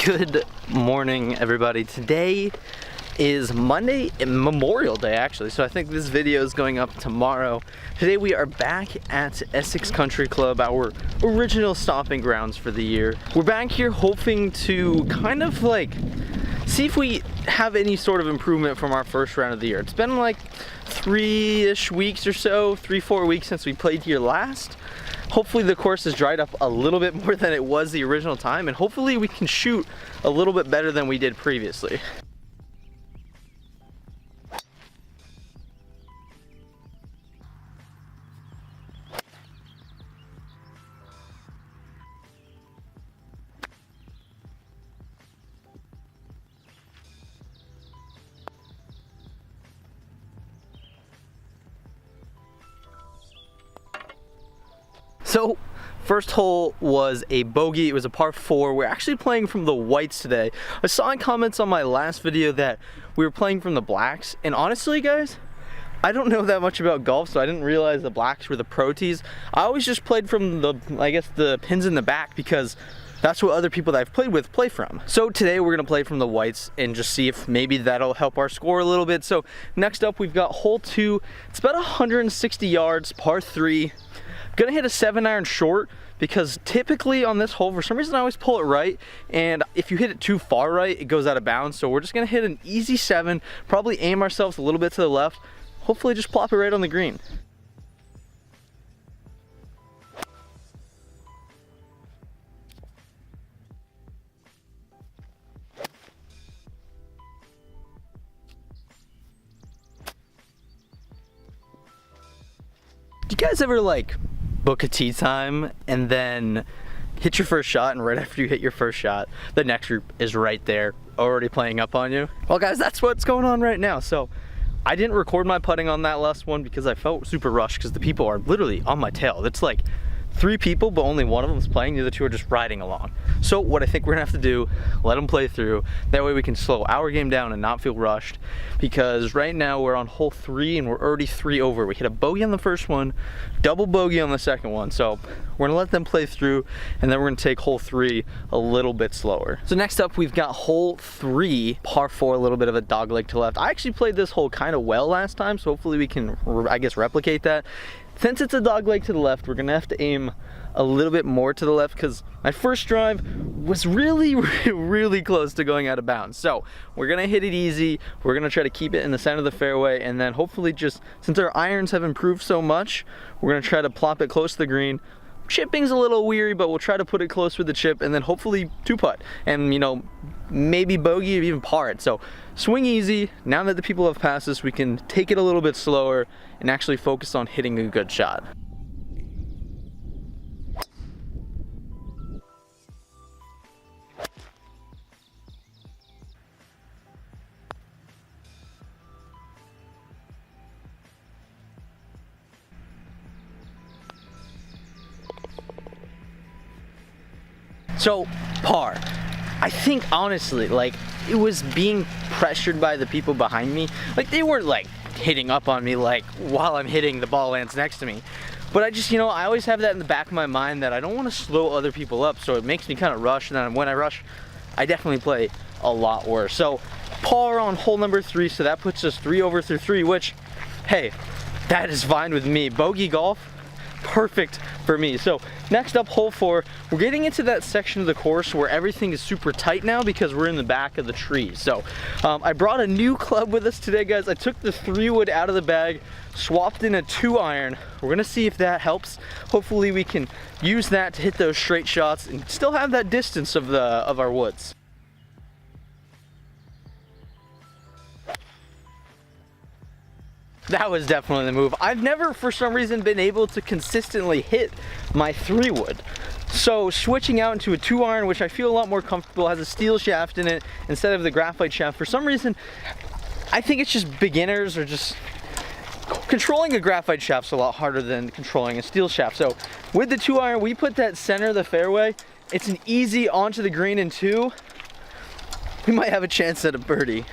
Good morning, everybody. Today is Monday, Memorial Day actually, so I think this video is going up tomorrow. Today we are back at Essex Country Club, our original stomping grounds for the year. We're back here hoping to kind of like see if we have any sort of improvement from our first round of the year. It's been like 3-ish weeks or so, 3-4 weeks since we played here last. Hopefully the course has dried up a little bit more than it was the original time, and hopefully we can shoot a little bit better than we did previously. So, first hole was a bogey. It was a par 4. We're actually playing from the whites today. I saw in comments on my last video that we were playing from the blacks, and honestly guys, I don't know that much about golf, so I didn't realize the blacks were the pro tees. I always just played from the, I guess, the pins in the back because that's what other people that I've played with play from. So today we're gonna play from the whites and just see if maybe that'll help our score a little bit. So next up we've got hole 2. It's about 160 yards, par 3. Gonna hit a 7-iron short because typically on this hole, for some reason I always pull it right, and if you hit it too far right, it goes out of bounds. So we're just gonna hit an easy 7, probably aim ourselves a little bit to the left, hopefully just plop it right on the green. Do you guys ever like book a tee time and then hit your first shot, and right after you hit your first shot, the next group is right there already playing up on you? Well guys, that's what's going on right now. So I didn't record my putting on that last one because I felt super rushed because the people are literally on my tail. It's like 3 people, but only one of them is playing. The other 2 are just riding along. So what I think we're gonna have to do, let them play through. That way we can slow our game down and not feel rushed, because right now we're on hole 3 and we're already 3 over. We hit a bogey on the first one, double bogey on the second one. So we're gonna let them play through, and then we're gonna take hole 3 a little bit slower. So next up we've got hole 3, par 4, a little bit of a dog leg to left. I actually played this hole kind of well last time, so hopefully we can, I guess, replicate that. Since it's a dog leg to the left, we're gonna have to aim a little bit more to the left because my first drive was really close to going out of bounds. So we're gonna hit it easy. We're gonna try to keep it in the center of the fairway, and then hopefully, just since our irons have improved so much, we're gonna try to plop it close to the green. Chipping's a little weary, but we'll try to put it close with the chip, and then hopefully 2-putt, and you know, maybe bogey or even par it. So swing easy. Now that the people have passed us, we can take it a little bit slower and actually focus on hitting a good shot. So, par. I think honestly, like, it was being pressured by the people behind me. Like, they weren't like hitting up on me like while I'm hitting, the ball lands next to me. But I just, you know, I always have that in the back of my mind that I don't want to slow other people up, so it makes me kind of rush, and then when I rush, I definitely play a lot worse. So par on hole number 3, so that puts us 3 over through 3, which, hey, that is fine with me. Bogey golf, perfect for me. So next up, hole 4, we're getting into that section of the course where everything is super tight now because we're in the back of the trees. So I brought a new club with us today, guys. I took the 3-wood out of the bag, swapped in a 2-iron. We're gonna see if that helps. Hopefully we can use that to hit those straight shots and still have that distance of our woods. That was definitely the move. I've never, for some reason, been able to consistently hit my 3-wood. So switching out into a 2-iron, which I feel a lot more comfortable, has a steel shaft in it instead of the graphite shaft. For some reason, I think it's just beginners, or just controlling a graphite shaft's a lot harder than controlling a steel shaft. So with the 2-iron, we put that center of the fairway. It's an easy onto the green in 2. We might have a chance at a birdie.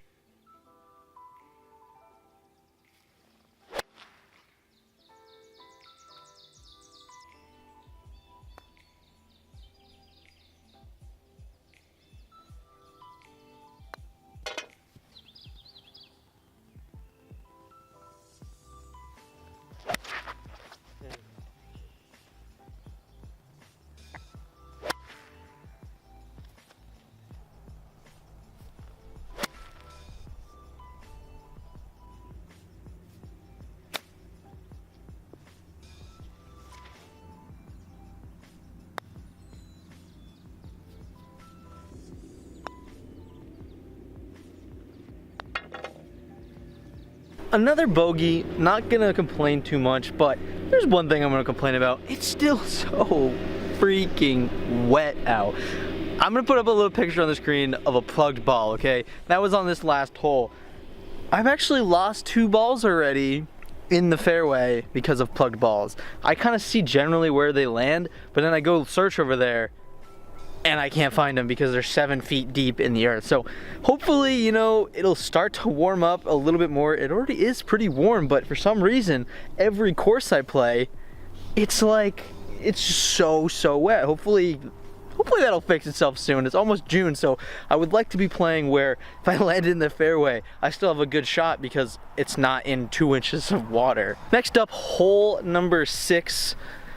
Another bogey, not gonna complain too much, but there's one thing I'm gonna complain about. It's still so freaking wet out. I'm gonna put up a little picture on the screen of a plugged ball, okay? That was on this last hole. I've actually lost 2 balls already in the fairway because of plugged balls. I kind of see generally where they land, but then I go search over there and I can't find them because they're 7 feet deep in the earth. So hopefully, you know, it'll start to warm up a little bit more. It already is pretty warm, but for some reason, every course I play, it's like, it's just so wet. Hopefully that'll fix itself soon. It's almost June, so I would like to be playing where if I land in the fairway, I still have a good shot because it's not in 2 inches of water. Next up, hole number 6.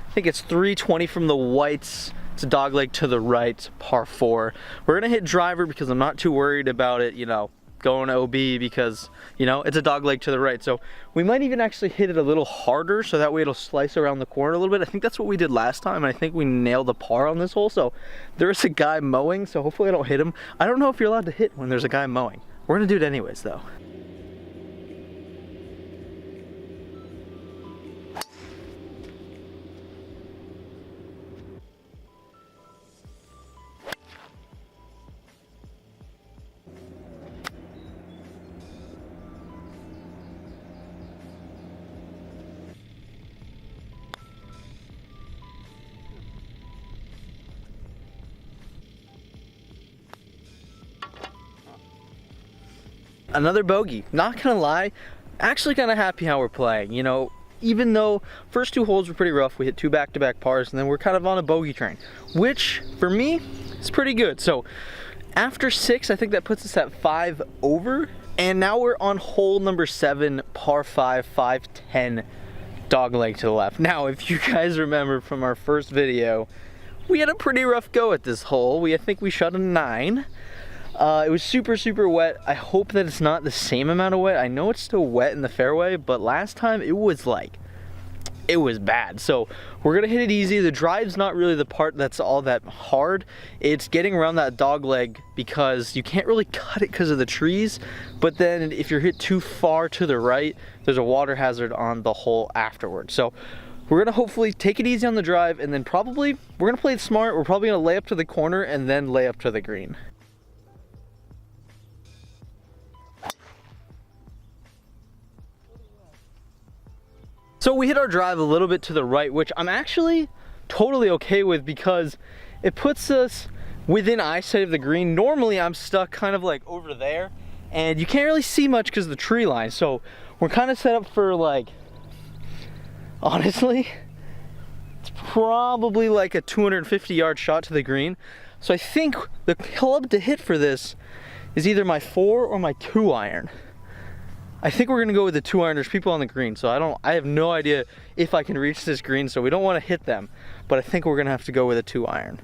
I think it's 320 from the whites. It's a dogleg to the right, par 4. We're gonna hit driver because I'm not too worried about it, you know, going OB because, you know, it's a dogleg to the right. So we might even actually hit it a little harder so that way it'll slice around the corner a little bit. I think that's what we did last time, and I think we nailed the par on this hole. So there's a guy mowing, so hopefully I don't hit him. I don't know if you're allowed to hit when there's a guy mowing. We're gonna do it anyways though. Another bogey. Not gonna lie, actually kind of happy how we're playing. You know, even though first 2 holes were pretty rough, we hit 2 back-to-back pars, and then we're kind of on a bogey train, which for me is pretty good. So after 6, I think that puts us at 5 over, and now we're on hole number 7, par 5, 510, dogleg to the left. Now, if you guys remember from our first video, we had a pretty rough go at this hole. I think we shot a 9. It was super wet. I hope that it's not the same amount of wet. I know it's still wet in the fairway, but last time it was like, it was bad. So we're gonna hit it easy. The drive's not really the part that's all that hard. It's getting around that dog leg because you can't really cut it because of the trees. But then if you're hit too far to the right, there's a water hazard on the hole afterwards. So we're gonna hopefully take it easy on the drive, and then probably, we're gonna play it smart. We're probably gonna lay up to the corner and then lay up to the green. So we hit our drive a little bit to the right, which I'm actually totally okay with because it puts us within eyesight of the green. Normally I'm stuck kind of like over there and you can't really see much because of the tree line. So we're kind of set up for like, honestly, it's probably like a 250-yard shot to the green. So I think the club to hit for this is either my 4 or my 2 iron. I think we're gonna go with the 2 iron. There's people on the green, so I have no idea if I can reach this green, so we don't wanna hit them, but I think we're gonna have to go with a 2 iron.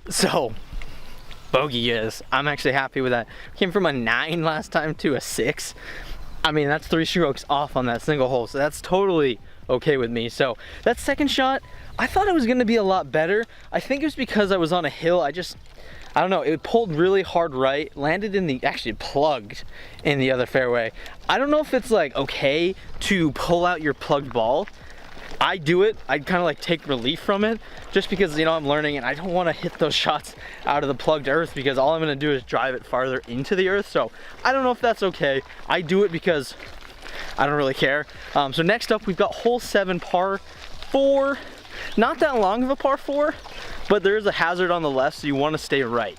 So, bogey is. I'm actually happy with that. Came from a 9 last time to a 6. I mean, that's 3 strokes off on that single hole, so that's totally okay with me. So that second shot, I thought it was gonna be a lot better. I think it was because I was on a hill. I don't know, it pulled really hard right, landed in the, actually plugged in the other fairway. I don't know if it's like okay to pull out your plugged ball. I do it, I kind of like take relief from it just because, you know, I'm learning and I don't want to hit those shots out of the plugged earth because all I'm going to do is drive it farther into the earth. So I don't know if that's okay. I do it because I don't really care. So next up we've got hole 7, par 4. Not that long of a par 4, but there is a hazard on the left, so you want to stay right.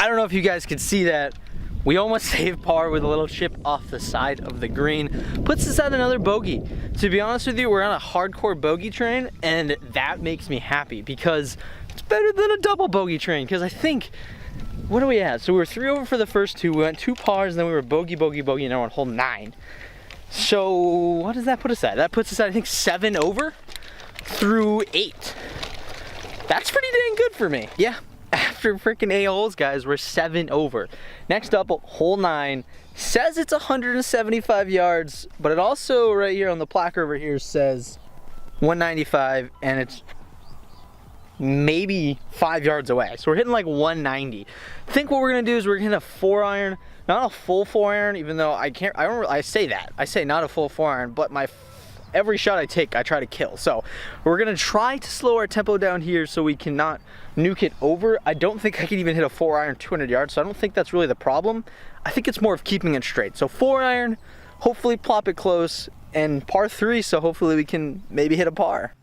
I don't know if you guys could see that, We almost saved par with a little chip off the side of the green. Puts us at another bogey. To be honest with you, we're on a hardcore bogey train, and that makes me happy because it's better than a double bogey train. Because I think, what do we have? So we were 3 over for the first 2. We went 2 pars, and then we were bogey, bogey, bogey, and now we're on hole 9. So what does that put us at? That puts us at, I think, 7 over through 8. That's pretty dang good for me. Yeah. After freaking 8 holes, guys, we're 7 over. Next up, hole 9. Says it's 175 yards, but it also, right here on the placard over here, says 195, and it's maybe 5 yards away. So we're hitting like 190. I think what we're gonna do is we're gonna hit a 4-iron, not a full 4-iron, even though I say that. I say not a full 4-iron, but every shot I take, I try to kill. So we're gonna try to slow our tempo down here so we cannot nuke it over. I don't think I can even hit a 4-iron 200 yards, so I don't think that's really the problem. I think it's more of keeping it straight. So 4-iron, hopefully plop it close, and par 3, so hopefully we can maybe hit a par.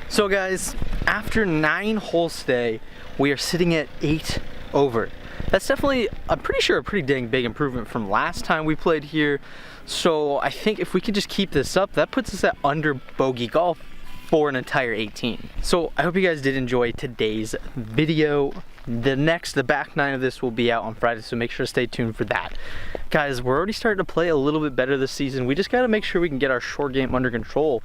So guys, after 9 hole stay, we are sitting at 8 over. That's definitely, I'm pretty sure, a pretty dang big improvement from last time we played here. So I think if we could just keep this up, that puts us at under bogey golf for an entire 18. So I hope you guys did enjoy today's video. The back 9 of this will be out on Friday, so make sure to stay tuned for that. Guys, we're already starting to play a little bit better this season. We just gotta make sure we can get our short game under control.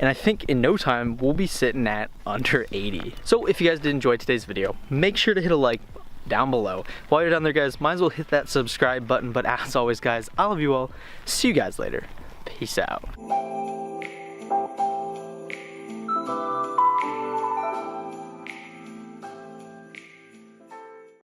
And I think in no time, we'll be sitting at under 80. So if you guys did enjoy today's video, make sure to hit a like down below. While you're down there, guys, might as well hit that subscribe button. But as always, guys, I love you all. See you guys later. Peace out.